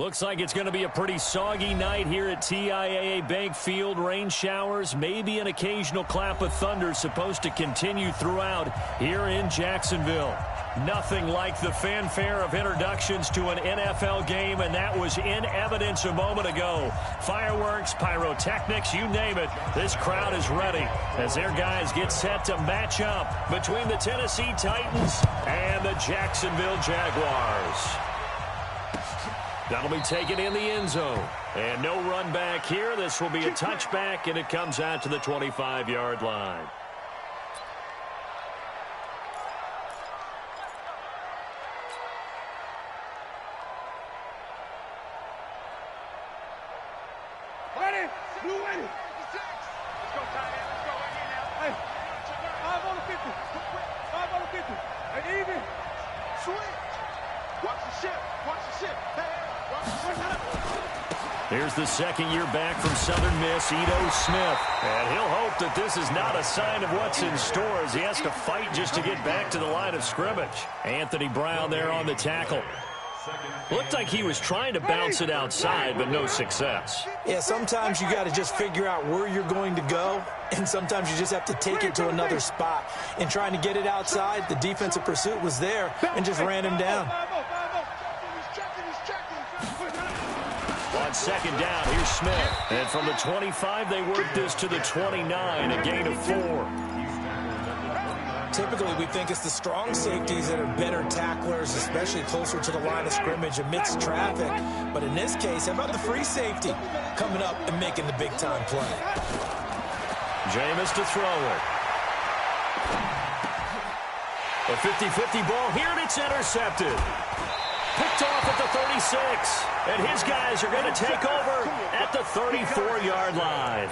Looks like it's going to be a pretty soggy night here at TIAA Bank Field. Rain showers, maybe an occasional clap of thunder supposed to continue throughout here in Jacksonville. Nothing like the fanfare of introductions to an NFL game, and that was in evidence a moment ago. Fireworks, pyrotechnics, you name it. This crowd is ready as their guys get set to match up between the Tennessee Titans and the Jacksonville Jaguars. That'll be taken in the end zone. And no run back here. This will be a touchback, and it comes out to the 25-yard line. Ready? You ready? Let's go, tight end. Let's go right here now. Hey, 5 on the 50. 5 on the 50. Hey, even. Switch. Watch the ship. Watch the ship. Hey. Here's the second year back from Southern Miss, Ito Smith. And he'll hope that this is not a sign of what's in store as he has to fight just to get back to the line of scrimmage. Anthony Brown there on the tackle. Looked like he was trying to bounce it outside, but no success. Yeah, sometimes you got to just figure out where you're going to go, and sometimes you just have to take it to another spot. In trying to get it outside, the defensive pursuit was there and just ran him down. On second down, here's Smith. And from the 25, they work this to the 29, a gain of 4. Typically, we think it's the strong safeties that are better tacklers, especially closer to the line of scrimmage amidst traffic. But in this case, how about the free safety coming up and making the big-time play? Jameis to throw it. A 50-50 ball here, and it's intercepted. Picked off at the 36, and his guys are going to take over at the 34-yard line.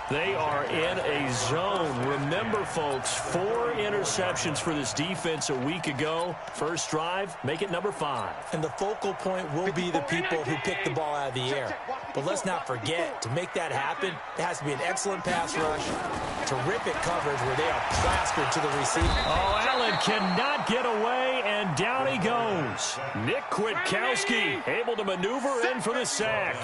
They are in a zone. Remember, folks, 4 interceptions for this defense a week ago. First drive, make it number 5. And the focal point will be the people who pick the ball out of the air. But let's not forget, to make that happen, it has to be an excellent pass rush, terrific coverage where they are plastered to the receiver. Oh, Allen cannot get away, and down he goes. Nick Kwiatkowski able to maneuver in for the sack.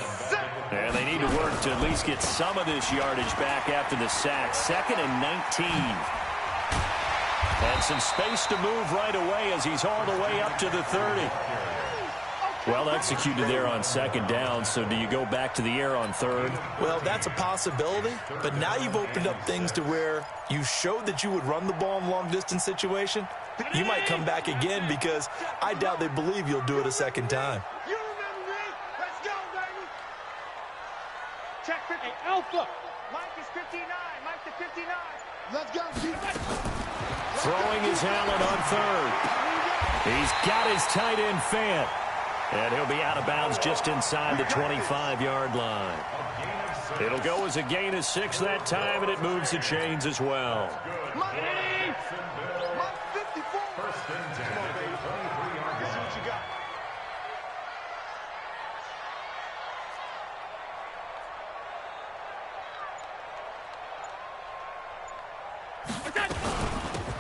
And they need to work to at least get some of this yardage back after the sack. 2nd and 19. And some space to move right away as he's hauled away up to the 30. Well executed there on second down, so do you go back to the air on third? Well, that's a possibility, but now you've opened up things to where you showed that you would run the ball in long-distance situation. You might come back again because I doubt they believe you'll do it a second time. You remember me? Let's go, baby. Check 50. Hey, Alpha. Mike is 59. Mike to 59. Let's go. Throwing is Allen on third. He's got his tight end Fant. And he'll be out of bounds just inside the 25-yard line. It'll go as a gain of 6 that time, and it moves the chains as well.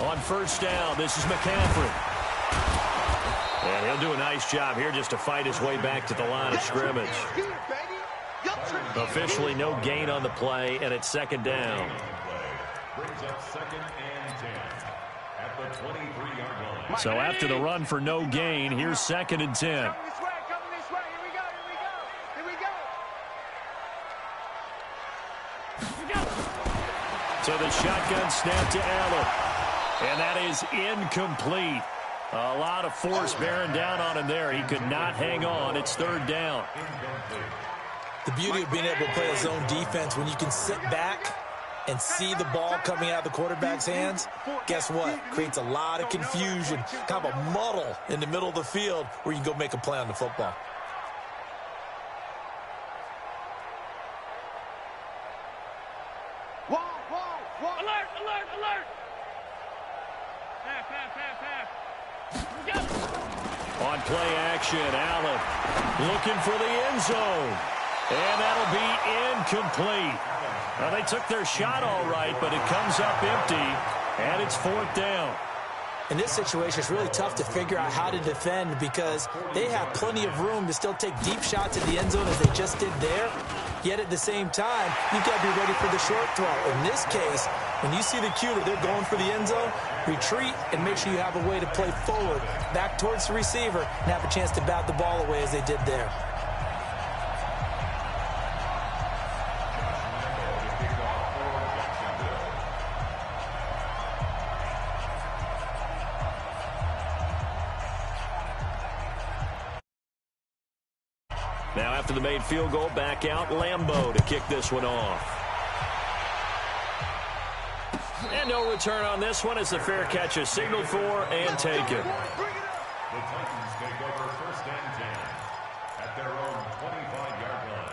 On first down, this is McCaffrey. And he'll do a nice job here just to fight his way back to the line of scrimmage. Officially no gain on the play, and it's second down. So after the run for no gain, here's 2nd and 10. So the shotgun snap to Allen. And that is incomplete. A lot of force bearing down on him there. He could not hang on. It's third down. The beauty of being able to play a zone defense, when you can sit back and see the ball coming out of the quarterback's hands, guess what? Creates a lot of confusion, kind of a muddle in the middle of the field where you can go make a play on the football. Alert, alert, alert. Pass. On play action, Allen looking for the end zone. And that'll be incomplete. Well, they took their shot all right, but it comes up empty, and it's 4th down. In this situation, it's really tough to figure out how to defend because they have plenty of room to still take deep shots at the end zone as they just did there. Yet at the same time, you've got to be ready for the short throw. In this case, when you see the cue that they're going for the end zone, retreat and make sure you have a way to play forward, back towards the receiver, and have a chance to bat the ball away as they did there. Now after the made field goal, back out Lambeau to kick this one off. And no return on this one as the fair catch is signaled for and taken. The Titans take over 1st and 10 at their own 25-yard line.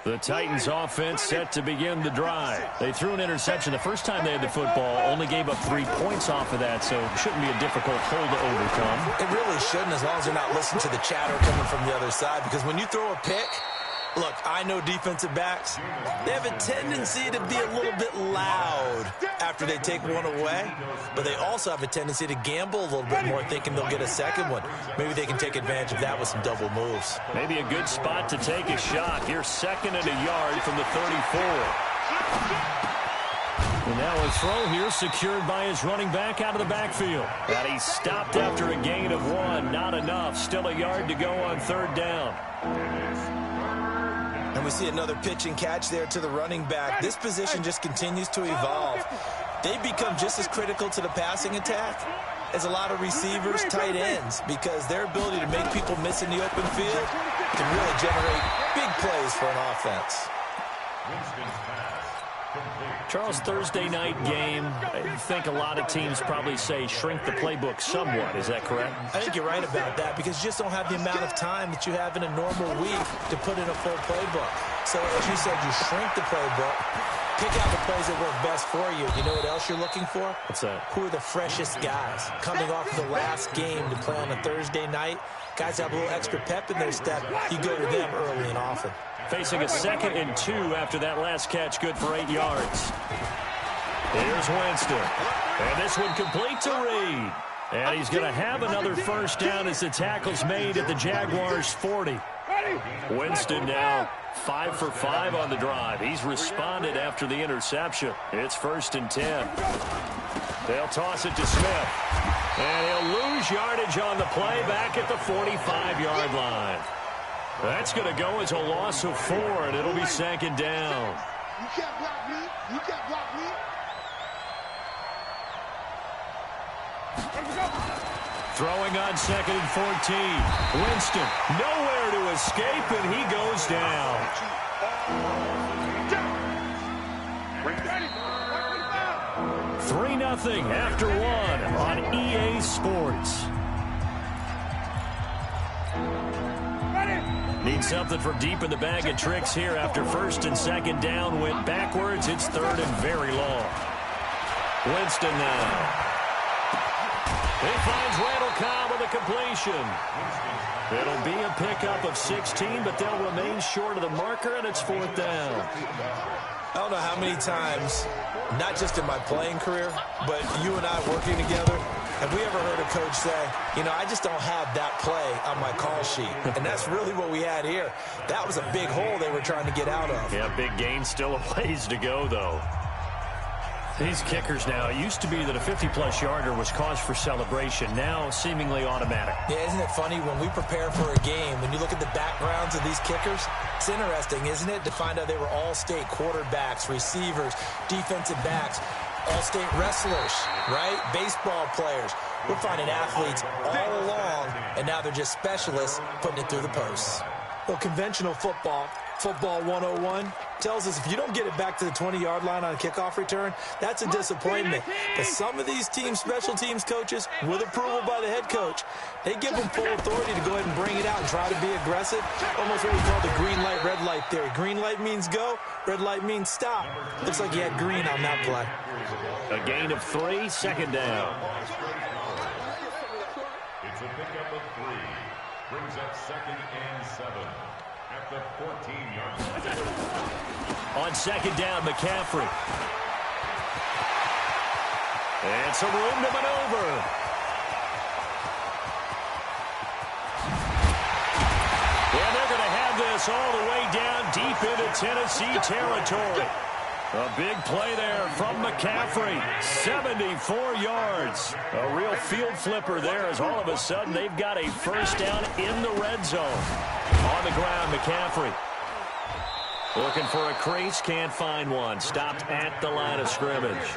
The Titans offense set to begin the drive. They threw an interception the first time they had the football, only gave up 3 points off of that, so it shouldn't be a difficult hole to overcome. It really shouldn't, as long as they're not listening to the chatter coming from the other side, because when you throw a pick, look, I know defensive backs, they have a tendency to be a little bit loud after they take one away, but they also have a tendency to gamble a little bit more, thinking they'll get a second one. Maybe they can take advantage of that with some double moves. Maybe a good spot to take a shot. Here's 2nd and a yard from the 34. And now a throw here secured by his running back out of the backfield. And he stopped after a gain of 1. Not enough. Still a yard to go on 3rd down. And we see another pitch and catch there to the running back. This position just continues to evolve. They become just as critical to the passing attack as a lot of receivers, tight ends, because their ability to make people miss in the open field can really generate big plays for an offense. Charles, Thursday night game, I think a lot of teams probably say shrink the playbook somewhat. Is that correct? I think you're right about that because you just don't have the amount of time that you have in a normal week to put in a full playbook. So as you said, you shrink the playbook, pick out the plays that work best for you. You know what else you're looking for? What's that? Who are the freshest guys coming off of the last game to play on a Thursday night? Guys have a little extra pep in their step. You go to them early and often. Facing a 2nd and 2 after that last catch, good for 8 yards. Here's Winston. And this one complete to Reed. And he's going to have another 1st down as the tackle's made at the Jaguars' 40. Winston now 5 for 5 on the drive. He's responded after the interception. It's 1st and 10. They'll toss it to Smith. And he'll lose yardage on the play back at the 45-yard line. That's going to go as a loss of 4, and it'll be 2nd down. You can't block me. You can't block me. Throwing on 2nd and 14. Winston nowhere to escape, and he goes down. 3-0 after 1 on EA Sports. Need something from deep in the bag of tricks here after 1st and 2nd down went backwards. It's 3rd and very long. Winston now. He finds Randall Cobb with a completion. It'll be a pickup of 16, but they'll remain short of the marker, and it's 4th down. I don't know how many times, not just in my playing career, but you and I working together, have we ever heard a coach say, you know, I just don't have that play on my call sheet. And that's really what we had here. That was a big hole they were trying to get out of. Yeah, big gain, still a ways to go, though. These kickers now, it used to be that a 50-plus yarder was cause for celebration. Now, seemingly automatic. Yeah, isn't it funny when we prepare for a game, when you look at the backgrounds of these kickers, it's interesting, isn't it, to find out they were all-state quarterbacks, receivers, defensive backs, all-state wrestlers, right? Baseball players. We're finding athletes all along, and now they're just specialists putting it through the posts. Well, conventional football 101, tells us if you don't get it back to the 20-yard line on a kickoff return, that's a disappointment. But some of these teams, special teams coaches, with approval by the head coach, they give them full authority to go ahead and bring it out and try to be aggressive. Almost what we call the green light, red light theory. Green light means go, red light means stop. Looks like he had green on that play. A gain of 3, 2nd down. It's a pickup of 3. Brings up 2nd and 7 at the 14-yard line. On 2nd down, McCaffrey. And some room to maneuver. And they're going to have this all the way down deep into Tennessee territory. A big play there from McCaffrey. 74 yards. A real field flipper there as all of a sudden they've got a first down in the red zone. On the ground, McCaffrey. Looking for a crease, can't find one. Stopped at the line of scrimmage.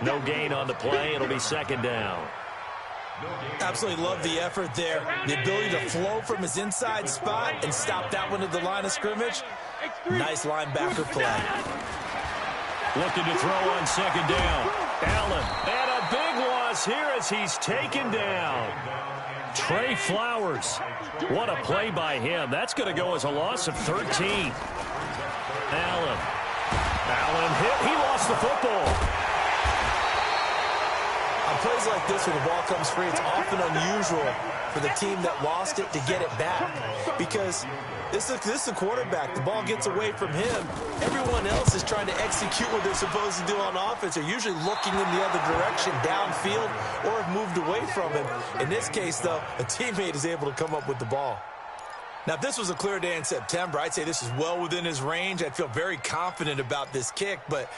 No gain on the play. It'll be 2nd down. Absolutely love the effort there. The ability to flow from his inside spot and stop that one at the line of scrimmage. Nice linebacker play. Looking to throw on 2nd down. Allen. And a big loss here as he's taken down. Trey Flowers. What a play by him. That's going to go as a loss of 13. Allen. Allen hit. He lost the football. On plays like this where the ball comes free, it's often unusual for the team that lost it to get it back. Because this is a quarterback. The ball gets away from him. Everyone else is trying to execute what they're supposed to do on offense. They're usually looking in the other direction, downfield, or have moved away from him. In this case, though, a teammate is able to come up with the ball. Now, if this was a clear day in September, I'd say this is well within his range. I'd feel very confident about this kick, but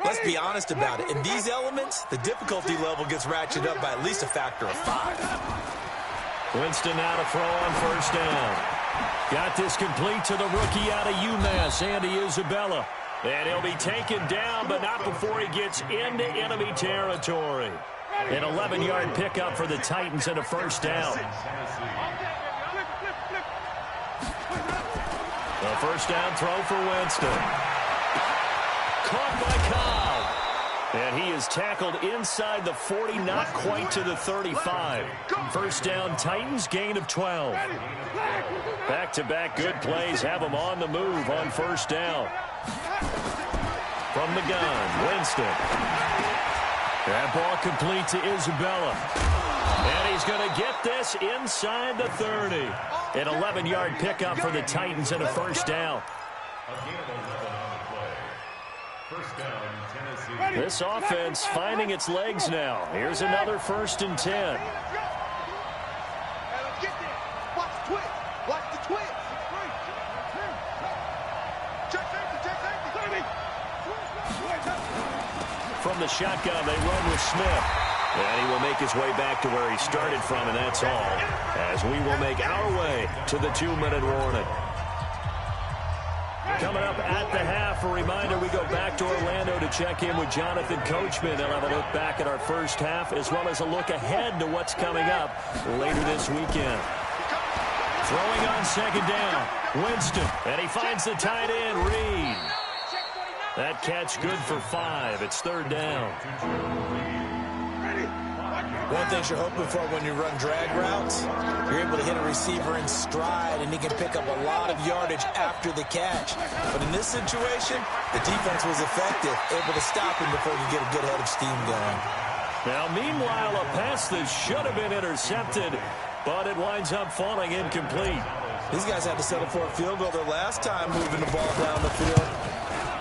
let's be honest about it. In these elements, the difficulty level gets ratcheted up by at least a factor of 5. Winston now to throw on 1st down. Got this complete to the rookie out of UMass, Andy Isabella. And he'll be taken down, but not before he gets into enemy territory. An 11-yard pickup for the Titans and a 1st down. The 1st down throw for Winston. Caught by Cobb. And he is tackled inside the 40, not quite to the 35. 1st down, Titans, gain of 12. Back-to-back good plays have them on the move on 1st down. From the gun, Winston. That ball complete to Isabella. And he's going to get this inside the 30. An 11-yard pickup for the Titans and a 1st down. This offense finding its legs now. Here's another 1st and 10. From the shotgun, they run with Smith. And he will make his way back to where he started from, and that's all. As we will make our way to the 2-minute warning. Coming up at the half, a reminder, we go back to Orlando to check in with Jonathan Coachman. He'll have a look back at our 1st half, as well as a look ahead to what's coming up later this weekend. Throwing on 2nd down, Winston, and he finds the tight end, Reed. That catch good for 5. It's 3rd down. One thing you're hoping for when you run drag routes, you're able to hit a receiver in stride, and he can pick up a lot of yardage after the catch. But in this situation, the defense was effective, able to stop him before he could get a good head of steam going. Now, meanwhile, a pass that should have been intercepted, but it winds up falling incomplete. These guys had to settle for a field goal their last time moving the ball down the field.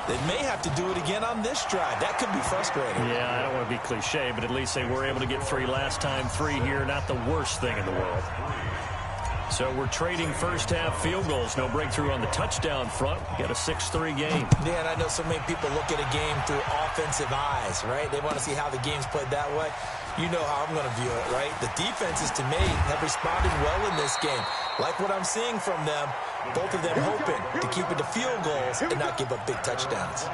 They may have to do it again on this drive. That could be frustrating. Yeah, I don't want to be cliche, but at least they were able to get 3 last time. 3 here, not the worst thing in the world. So we're trading 1st half field goals. No breakthrough on the touchdown front. We got a 6-3 game. Yeah, and I know so many people look at a game through offensive eyes, right? They want to see how the game's played that way. You know how I'm going to view it, right? The defenses, to me, have responded well in this game. Like what I'm seeing from them, both of them hoping to keep it to field goals and not give up big touchdowns.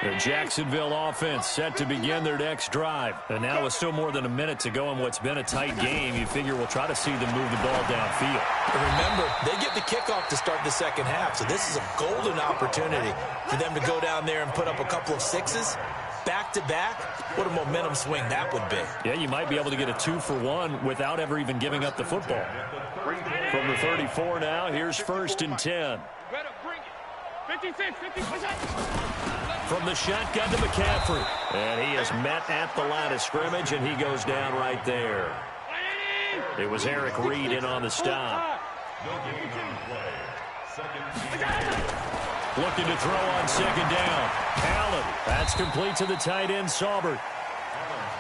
The Jacksonville offense set to begin their next drive. And now with still more than a minute to go in what's been a tight game, you figure we'll try to see them move the ball downfield. And remember, they get the kickoff to start the 2nd half, so this is a golden opportunity for them to go down there and put up a couple of 6s. Back-to-back, what a momentum swing that would be. Yeah, you might be able to get a 2-for-1 without ever even giving up the football. From the 34 now, here's 1st and 10. 56, 56. from the shotgun to McCaffrey. And he is met at the line of scrimmage, and he goes down right there. It was Eric Reed in on the stop. Looking to throw on second down. Allen. That's complete to the tight end, Saubert.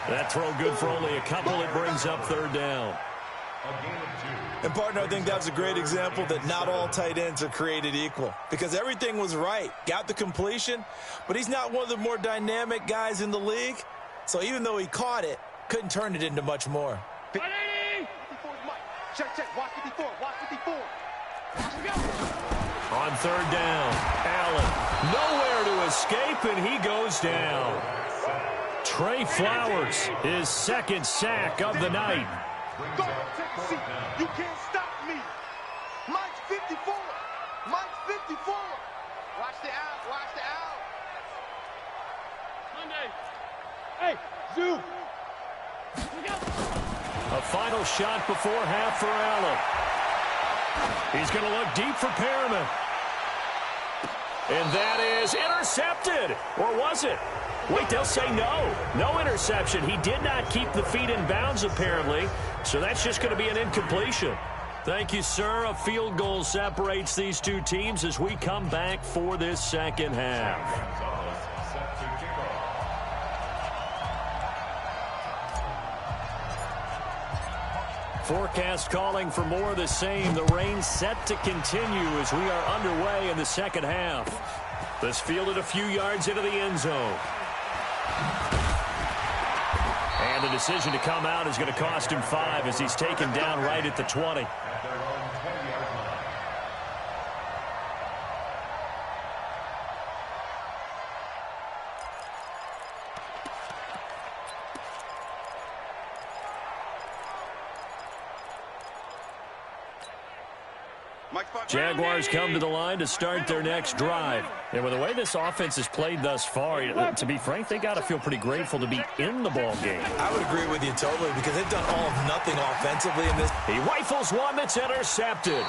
That throw good for only a couple. It brings up third down. And, partner, I think that's a great example that not all tight ends are created equal, because everything was right. Got the completion, but he's not one of the more dynamic guys in the league. So even though he caught it, couldn't turn it into much more. Check. Watch 54. Watch 54. On third down, Allen. Nowhere to escape, and he goes down. Trey Flowers, his second sack of the night. Go, take a seat. You can't stop me. Mike's 54. Mike's 54. Watch the out. Watch the out. Monday. Hey, Zoo. A final shot before half for Allen. He's going to look deep for Perriman. And that is intercepted. Or was it? Wait, they'll say no. No interception. He did not keep the feet in bounds, apparently. So that's just going to be an incompletion. Thank you, sir. A field goal separates these two teams as we come back for this second half. Forecast calling for more of the same. The rain set to continue as we are underway in the second half. This fielded a few yards into the end zone. And the decision to come out is going to cost him 5 as he's taken down right at the 20. Jaguars come to the line to start their next drive. And with the way this offense has played thus far, to be frank, they got to feel pretty grateful to be in the ball game. I would agree with you totally, because they've done all of nothing offensively in this. He rifles one that's intercepted.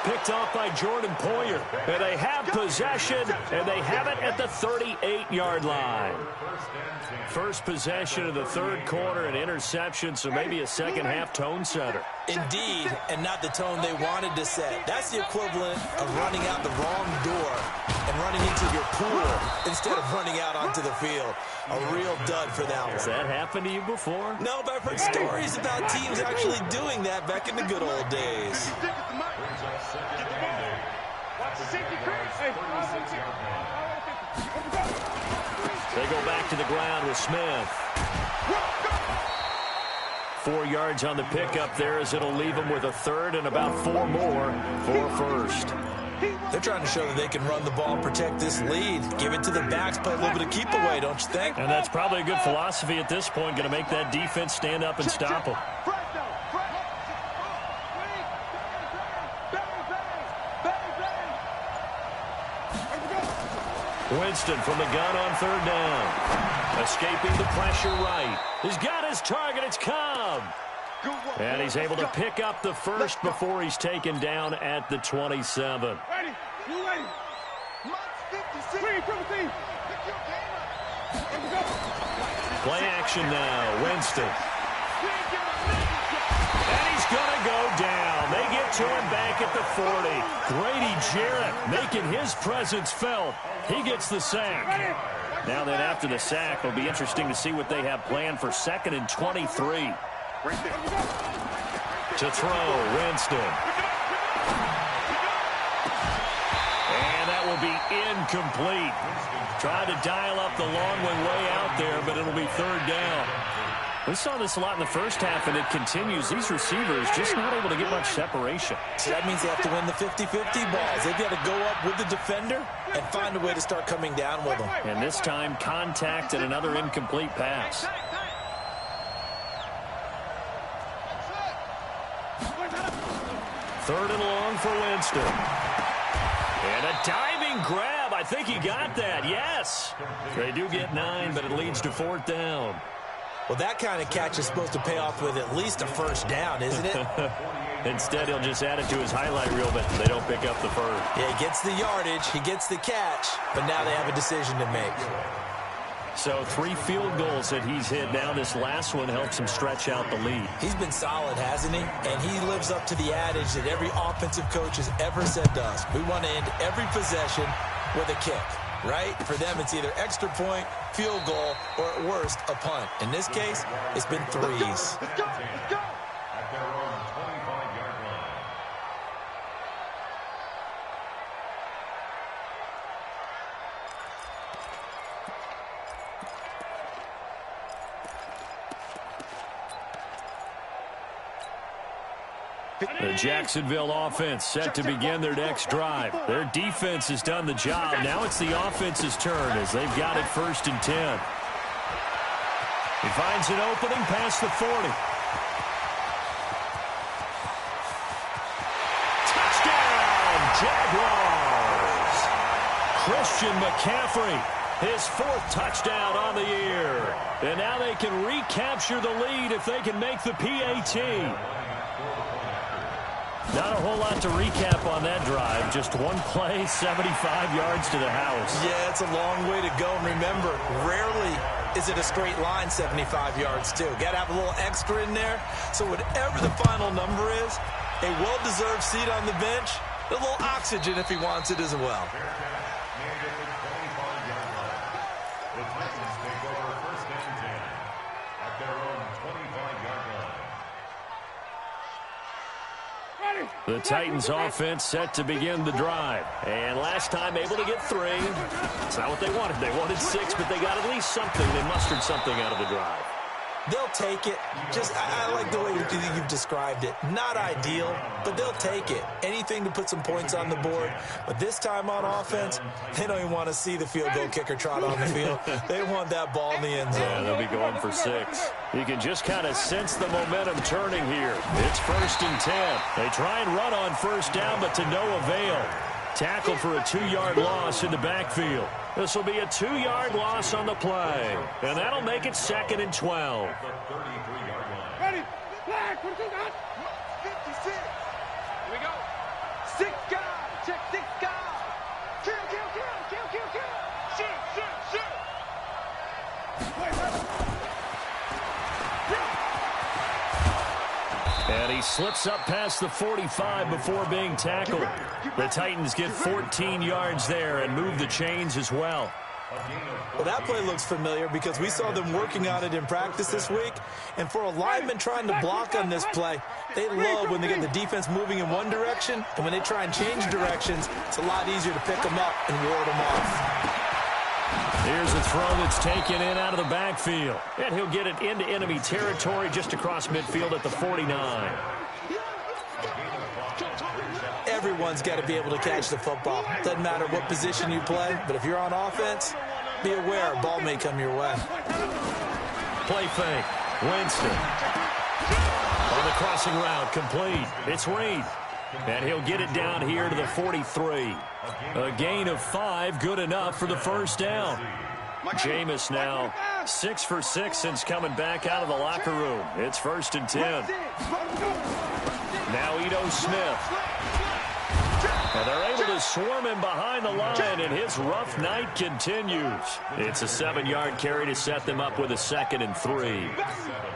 Picked off by Jordan Poyer. And they have possession, and they have it at the 38-yard line. First possession of the third quarter, an interception, so maybe a second-half tone setter. Indeed, and not the tone they wanted to set. That's the equivalent of running out the wrong door and running into your pool instead of running out onto the field. A real dud for that one. Has that happened to you before? No, but I've heard stories about teams actually doing that back in the good old days. They go back to the ground with Smith. 4 yards on the pickup there as it'll leave them with a third and about 4 more for first. They're trying to show that they can run the ball, protect this lead, give it to the backs, play a little bit of keep away, don't you think? And that's probably a good philosophy at this point, going to make that defense stand up and stop them. Winston from the gun on third down. Escaping the pressure right. He's got his target. It's Cobb. And he's able to pick up the first before he's taken down at the 27. Play action now. Winston. And he's going to go down. They get to him back at the 40. Grady Jarrett making his presence felt. He gets the sack. Now then, after the sack, it'll be interesting to see what they have planned for 2nd and 23. To throw, Winston. And that will be incomplete. Tried to dial up the long one way out there, but it'll be third down. We saw this a lot in the first half, and it continues. These receivers just not able to get much separation. So that means they have to win the 50-50 balls. They've got to go up with the defender and find a way to start coming down with them. And this time, contact and another incomplete pass. Third and long for Winston. And a diving grab. I think he got that. Yes. They do get 9, but it leads to 4th down. Well, that kind of catch is supposed to pay off with at least a first down, isn't it? Instead, he'll just add it to his highlight reel, but they don't pick up the first. Yeah, he gets the yardage, he gets the catch, but now they have a decision to make. So 3 field goals that he's hit now. This last one helps him stretch out the lead. He's been solid, hasn't he? And he lives up to the adage that every offensive coach has ever said to us. We want to end every possession with a kick, right? For them, it's either extra point, field goal, or at worst, a punt. In this case, it's been threes. Let's go. At their own 25-yard line. The Jacksonville offense set to begin their next drive. Their defense has done the job. Now it's the offense's turn as they've got it 1st and 10. He finds an opening past the 40. Touchdown, Jaguars! Christian McCaffrey, his 4th touchdown on the year. And now they can recapture the lead if they can make the PAT. Not a whole lot to recap on that drive. Just one play, 75 yards to the house. Yeah, it's a long way to go. And remember, rarely is it a straight line 75 yards, too. Got to have a little extra in there. So whatever the final number is, a well-deserved seat on the bench, a little oxygen if he wants it as well. The Titans take over 1st and 10 at their own 25-yard line. The Titans offense set to begin the drive. And last time able to get 3. It's not what they wanted. They wanted 6, but they got at least something. They mustered something out of the drive. They'll take it. I like the way you've described it. Not ideal, but they'll take it. Anything to put some points on the board. But this time on offense, they don't even want to see the field goal kicker trot on the field. They want that ball in the end zone. Yeah, they'll be going for 6. You can just kind of sense the momentum turning here. It's 1st and 10. They try and run on 1st down, but to no avail. Tackled for a 2-yard loss in the backfield. This will be a 2-yard loss on the play. And that'll make it 2nd and 12. The 33-yard line. Ready? Flag. 56. Here we go. 6 guys. Check 6 guys. Kill. Shoot. And he slips up past the 45 before being tackled. The Titans get 14 yards there and move the chains as well. Well, that play looks familiar because we saw them working on it in practice this week. And for a lineman trying to block on this play, they love when they get the defense moving in one direction. And when they try and change directions, it's a lot easier to pick them up and ward them off. Here's a throw that's taken in out of the backfield. And he'll get it into enemy territory just across midfield at the 49. Everyone's got to be able to catch the football. Doesn't matter what position you play, but if you're on offense, be aware a ball may come your way. Play fake. Winston. On the crossing route, complete. It's Reed. And he'll get it down here to the 43. A gain of 5, good enough for the 1st down. Jameis now 6 for 6 since coming back out of the locker room. It's 1st and 10. Now Ito Smith. And they're able to swarm him behind the line, and his rough night continues. It's a 7-yard carry to set them up with a 2nd and 3.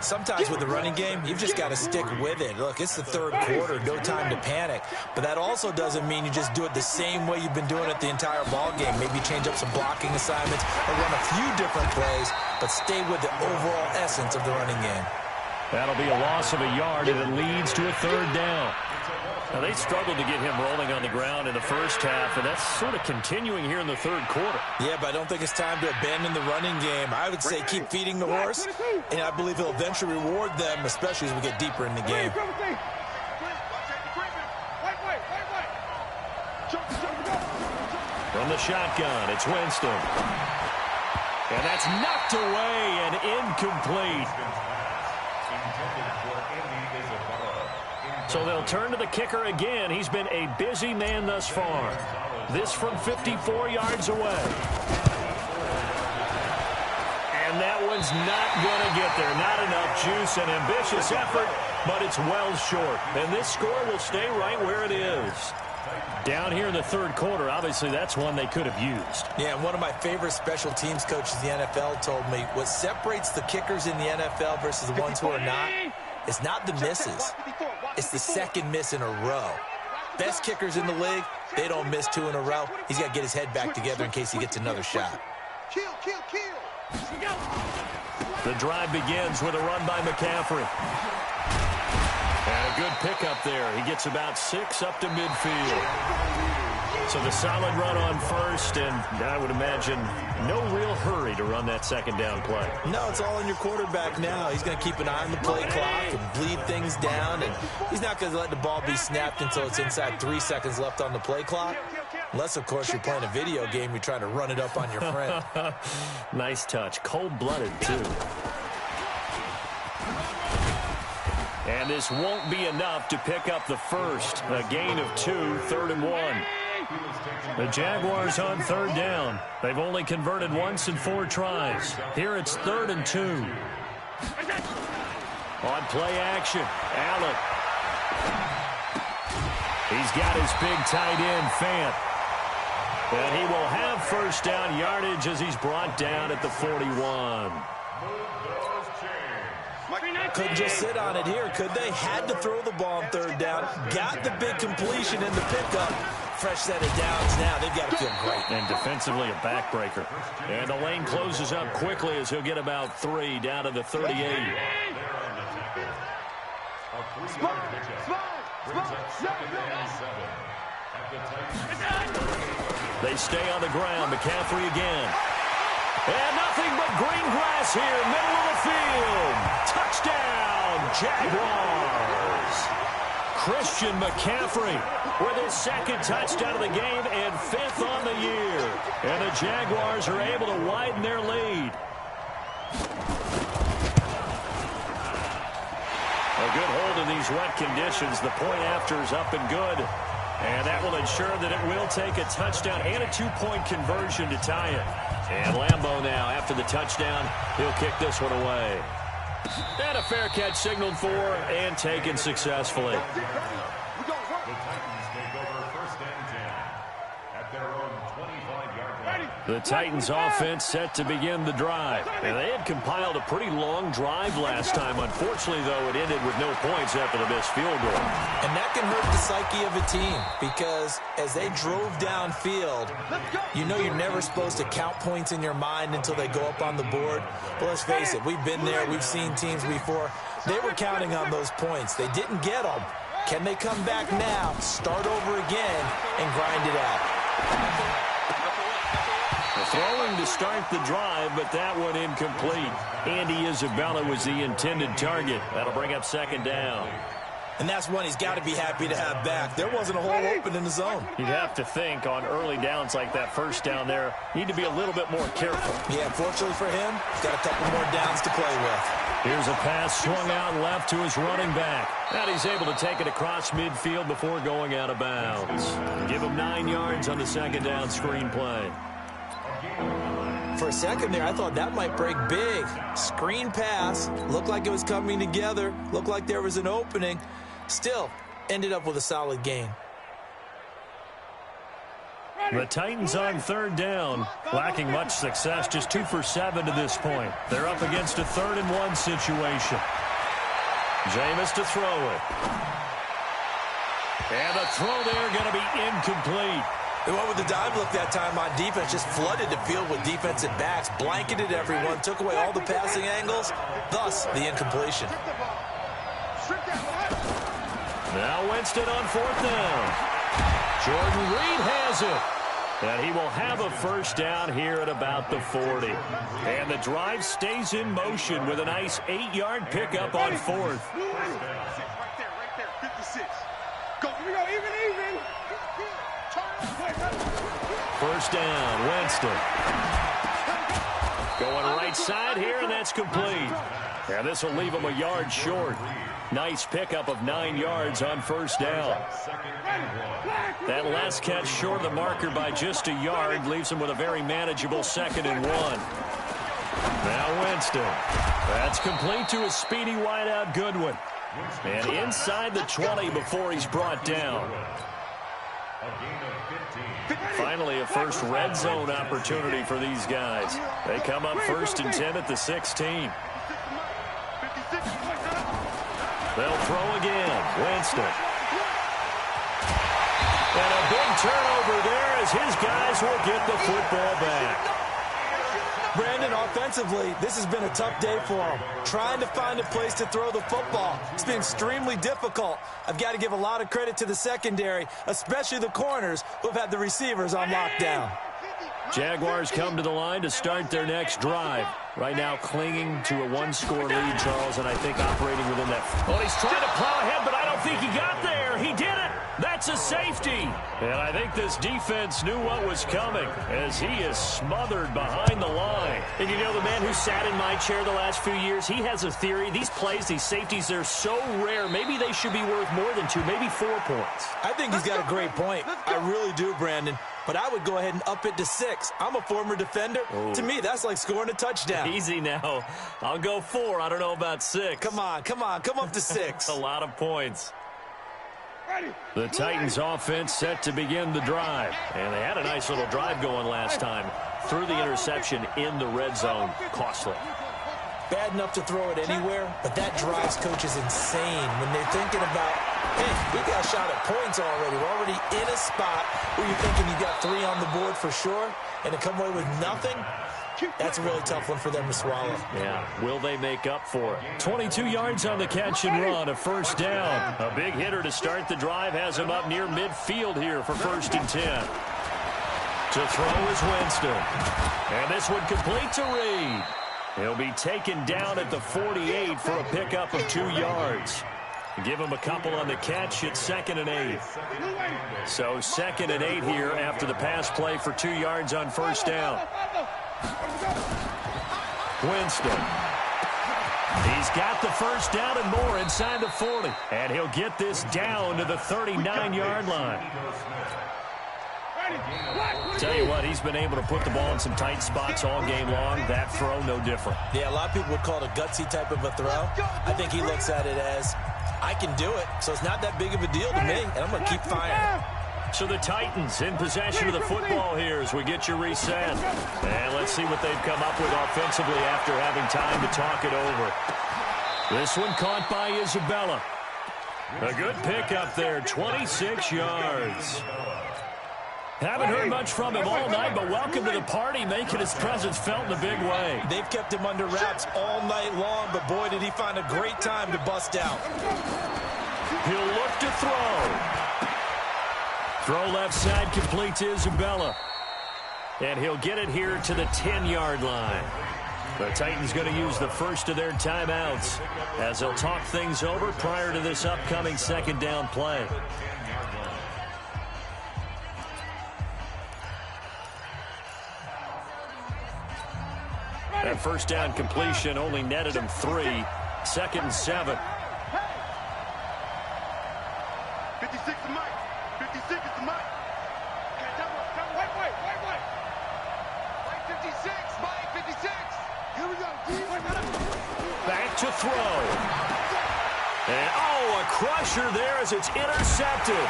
Sometimes with the running game, you've just got to stick with it. Look, it's the 3rd quarter, no time to panic. But that also doesn't mean you just do it the same way you've been doing it the entire ball game. Maybe change up some blocking assignments or run a few different plays, but stay with the overall essence of the running game. That'll be a loss of a yard, and it leads to a 3rd down. Now, they struggled to get him rolling on the ground in the 1st half, and that's sort of continuing here in the 3rd quarter. Yeah, but I don't think it's time to abandon the running game. I would say keep feeding the horse, and I believe he'll eventually reward them, especially as we get deeper in the game. From the shotgun, it's Winston. And that's knocked away and incomplete. So they'll turn to the kicker again. He's been a busy man thus far. This from 54 yards away. And that one's not going to get there. Not enough juice. An ambitious effort, but it's well short. And this score will stay right where it is. Down here in the third quarter, obviously that's one they could have used. Yeah, and one of my favorite special teams coaches in the NFL told me what separates the kickers in the NFL versus the ones who are not is not the misses. It's the second miss in a row. Best kickers in the league, they don't miss 2 in a row. He's got to get his head back together in case he gets another shot. The drive begins with a run by McCaffrey. And a good pickup there. He gets about 6 up to midfield. So the solid run on first, and I would imagine no real hurry to run that second down play. No, it's all on your quarterback now. He's going to keep an eye on the play clock and bleed things down, and he's not going to let the ball be snapped until it's inside 3 seconds left on the play clock. Unless, of course, you're playing a video game, you're trying to run it up on your friend. Nice touch. Cold-blooded, too. And this won't be enough to pick up the first. A gain of 2, 3rd and 1. The Jaguars on 3rd down. They've only converted once in 4 tries. Here it's 3rd and 2. On play action, Allen. He's got his big tight end, Fant. And he will have first down yardage as he's brought down at the 41. Couldn't just sit on it here, could they? Had to throw the ball on 3rd down. Got the big completion in the pickup. Fresh set of downs now. They've got to feel great. And defensively, a backbreaker. And the lane closes up quickly as he'll get about 3 down to the 38. They stay on the ground. McCaffrey again. And nothing but green grass here, middle of the field. Touchdown, Jaguars. Christian McCaffrey with his 2nd touchdown of the game and 5th on the year. And the Jaguars are able to widen their lead. A good hold in these wet conditions. The point after is up and good. And that will ensure that it will take a touchdown and a 2-point conversion to tie it. And Lambeau now, after the touchdown, he'll kick this one away. And a fair catch signaled for and taken successfully. The Titans take over 1st and 10 at their own 25-yard line. The Titans offense set to begin the drive. And they had compiled a pretty long drive last time. Unfortunately, though, it ended with no points after the missed field goal. And that can hurt the psyche of a team because as they drove downfield, you know you're never supposed to count points in your mind until they go up on the board. But let's face it, we've been there. We've seen teams before. They were counting on those points. They didn't get them. Can they come back now, start over again, and grind it out? Throwing to start the drive, but that one incomplete. Andy Isabella was the intended target. That'll bring up 2nd down. And that's one he's got to be happy to have back. There wasn't a hole open in the zone. You'd have to think on early downs like that first down there, need to be a little bit more careful. Yeah, fortunately for him, he's got a couple more downs to play with. Here's a pass swung out left to his running back. And he's able to take it across midfield before going out of bounds. Give him 9 yards on the 2nd down screen play. For a second there, I thought that might break big. Screen pass. Looked like it was coming together. Looked like there was an opening. Still, ended up with a solid gain. The Titans on 3rd down, lacking much success, just 2 for 7 to this point. They're up against a 3rd and 1 situation. Jameis to throw it. And the throw there going to be incomplete. They went with the dive look that time on defense, just flooded the field with defensive backs, blanketed everyone, took away all the passing angles, thus the incompletion. Now Winston on 4th down. Jordan Reed has it. And he will have a first down here at about the 40. And the drive stays in motion with a nice 8-yard pickup on 4th. Right there, 56. Go, here we go, even. First down, Winston. Going right side here, and that's complete. And this will leave him a yard short. Nice pickup of 9 yards on first down. That last catch short of the marker by just a yard leaves him with a very manageable 2nd and 1. Now Winston. That's complete to a speedy wideout Goodwin. And inside the 20 before he's brought down. Finally, a first red zone opportunity for these guys. They come up 1st and 10 at the 16. They'll throw again. Winston. And a big turnover there as his guys will get the football back. Brandon, offensively, this has been a tough day for him. Trying to find a place to throw the football. It's been extremely difficult. I've got to give a lot of credit to the secondary, especially the corners who have had the receivers on lockdown. Jaguars come to the line to start their next drive. Right now clinging to a one-score lead, Charles, and I think operating within that. Well, he's trying to plow ahead, but I don't think he got there. He did it. That's a safety. And I think this defense knew what was coming as he is smothered behind the line. And you know, the man who sat in my chair the last few years, he has a theory. These plays, these safeties, they're so rare. Maybe they should be worth more than 2, maybe 4 points. I think he's got a great point. I really do, Brandon. But I would go ahead and up it to 6. I'm a former defender. Ooh. To me, that's like scoring a touchdown. Easy now. I'll go 4. I don't know about 6. Come on. Come up to 6. A lot of points. The Titans offense set to begin the drive. And they had a nice little drive going last time. Threw the interception in the red zone. Costly. Bad enough to throw it anywhere, but that drives coaches insane when they're thinking about, hey, we got a shot at points already. We're already in a spot where you're thinking you got 3 on the board for sure, and to come away with nothing, that's a really tough one for them to swallow. Yeah, will they make up for it? 22 yards on the catch and run, a first down. A big hitter to start the drive has him up near midfield here for 1st and 10. To throw is Winston. And this one complete to Reed. He'll be taken down at the 48 for a pickup of 2 yards. Give him a couple on the catch. It's 2nd and 8. So 2nd and 8 here after the pass play for 2 yards on first down. Winston. He's got the first down and more inside the 40. And he'll get this down to the 39-yard line. Tell you what, he's been able to put the ball in some tight spots all game long. That throw, no different. Yeah, a lot of people would call it a gutsy type of a throw. I think he looks at it as, I can do it, so it's not that big of a deal to me, and I'm going to keep firing. So the Titans in possession of the football here as we get your reset. And let's see what they've come up with offensively after having time to talk it over. This one caught by Isabella. A good pickup there, 26 yards. Haven't heard much from him all night, but welcome to the party, making his presence felt in a big way. They've kept him under wraps all night long, but boy, did he find a great time to bust out. He'll look to throw. Throw left side, complete to Isabella. And he'll get it here to the 10-yard line. The Titans going to use the first of their timeouts as they'll talk things over prior to this upcoming 2nd down play. That first down completion only netted him 3. 2nd and 7. 56 to Mike. 56 to Mike. Wait. Mike 56. Mike 56. Here we go. Back to throw. And, a crusher there as it's intercepted.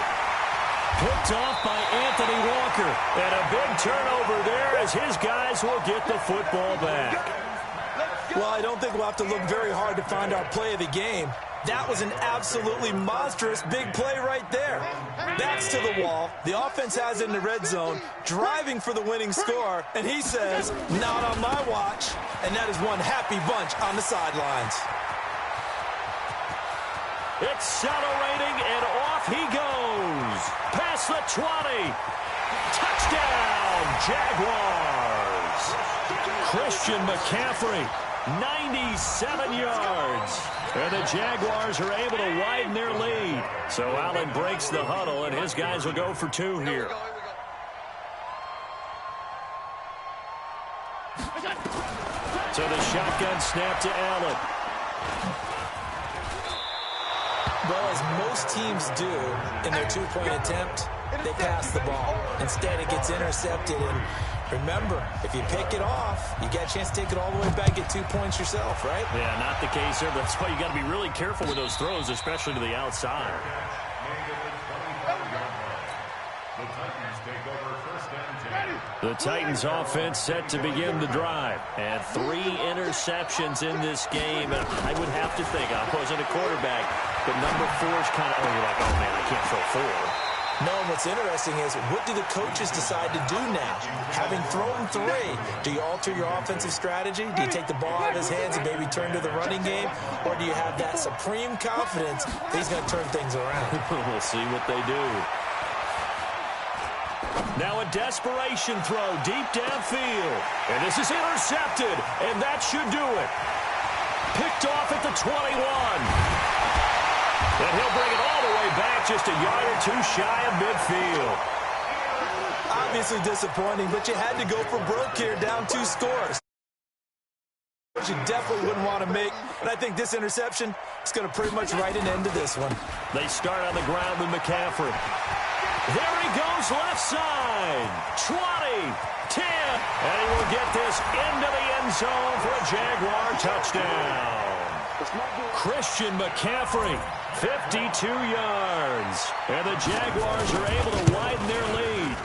Picked off by Anthony Walker. And a big turnover there as his guys will get the football back. Well, I don't think we'll have to look very hard to find our play of the game. That was an absolutely monstrous big play right there. Backs to the wall. The offense has it in the red zone, driving for the winning score. And he says, not on my watch. And that is one happy bunch on the sidelines. Accelerating, and off he goes. Past the 20. Touchdown, Jaguars. Christian McCaffrey, 97 yards. And the Jaguars are able to widen their lead. So Allen breaks the huddle, and his guys will go for 2 here. So the shotgun snap to Allen. Well, as most teams do in their 2-point attempt, they pass the ball. Instead, it gets intercepted, and Remember, if you pick it off, you get a chance to take it all the way back, get 2 points yourself, right? Yeah, not the case there, but that's why you got to be really careful with those throws, especially to the outside. The Titans offense set to begin the drive. And 3 interceptions in this game. And I would have to think, I wasn't a quarterback, but number 4 is kind of, you're like, oh, man, I can't throw 4. No, what's interesting is, what do the coaches decide to do now? Having thrown 3, do you alter your offensive strategy? Do you take the ball out of his hands and maybe turn to the running game? Or do you have that supreme confidence that he's going to turn things around? We'll see what they do. Now a desperation throw deep downfield. And this is intercepted, and that should do it. Picked off at the 21. And he'll bring it all the way back, just a yard or 2 shy of midfield. Obviously disappointing, but you had to go for broke here, down 2 scores. Which you definitely wouldn't want to make. And I think this interception is going to pretty much write an end to this one. They start on the ground with McCaffrey. There he goes, left side. 20, 10. And he will get this into the end zone for a Jaguar touchdown. Christian McCaffrey, 52 yards. And the Jaguars are able to widen their lead.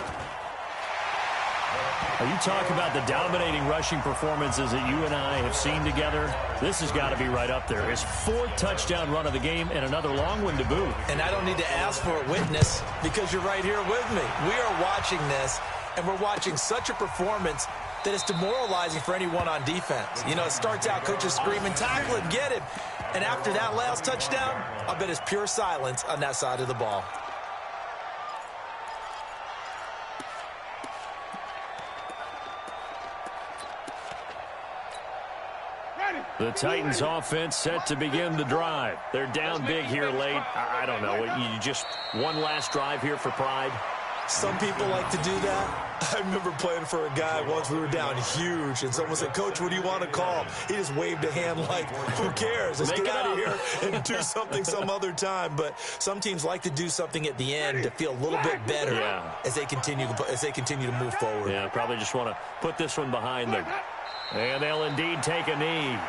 Are you talking about the dominating rushing performances that you and I have seen together? This has got to be right up there. His 4th touchdown run of the game and another long one to boot. And I don't need to ask for a witness because you're right here with me. We are watching this, and we're watching such a performance that it's demoralizing for anyone on defense. You know, it starts out coaches screaming, tackle him, get him. And after that last touchdown, I bet it's pure silence on that side of the ball. The Titans offense set to begin the drive. They're down big here late. I don't know. You just one last drive here for pride? Some people like to do that. I remember playing for a guy once. We were down huge, and someone said, Coach, what do you want to call? He just waved a hand like, who cares? Let's get out of here and do something some other time. But some teams like to do something at the end to feel a little bit better as they continue to move forward. Yeah, probably just want to put this one behind them. And they'll indeed take a knee.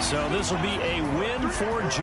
So this will be a win for